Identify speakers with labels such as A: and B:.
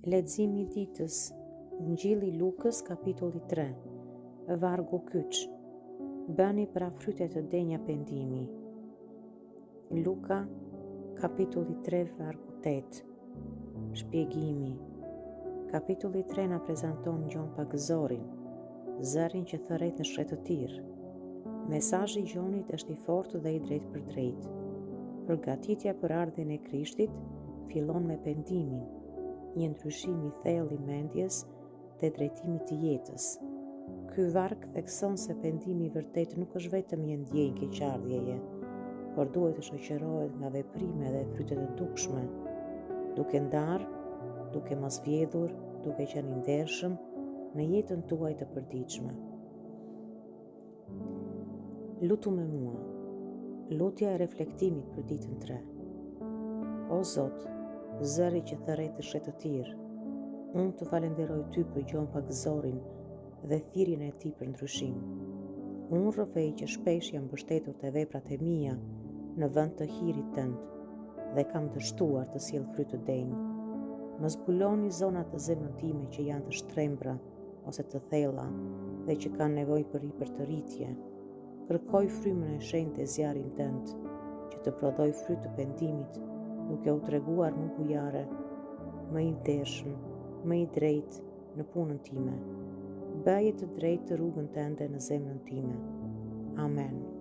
A: Leximi i ditës, Ungjilli i Lukës, kapitulli 3, vargu kyç. Bëni parafrytje të denja pendimi. Luka, kapitulli 3, vargu 8. Shpjegimi. Kapitulli 3 na prezanton Gjon Pagëzorin, zërin që thërret në shkretëtir. Mesazhi i Gjonit është i fortë dhe i drejtë për drejtë. Përgatitja për ardhjen e Krishtit fillon me pendimin, një ndryshim i thellë i mendjes dhe drejtimit të jetës. Ky varg thekson se pendimi i vërtet nuk është vetëm një ndjenjë keqardhjeje, por duhet të shoqërohet nga veprime dhe fryte të dukshme, duke ndarë, duke mos vjedhur, duke qenë i ndershëm në jetën tuaj të përditshme. Lutu me mua. Lutja e reflektimit për ditën 3. O Zot, zëri që thërret të shkretëtir, unë të falenderoj ty për Gjon Pagëzorin dhe thirrjen e tij për ndryshim. Unë rrëfej që shpesh jam mbështetur te veprat e mia në vend të hirit tënd dhe kam dështuar të sjell fryt të denj. Më zbuloni zonat të zemrës time që janë të shtrembura ose të thella dhe që kanë nevojë për ripërtëritje. Kërkoj frymën e shenjtë e zjarrit tënd, që të prodhoj fryt të pendimit, duke u treguar më bujare, më i ndershëm, më i drejtë në punën time. Bëje të drejtë rrugën tënde në zemrën time. Amen.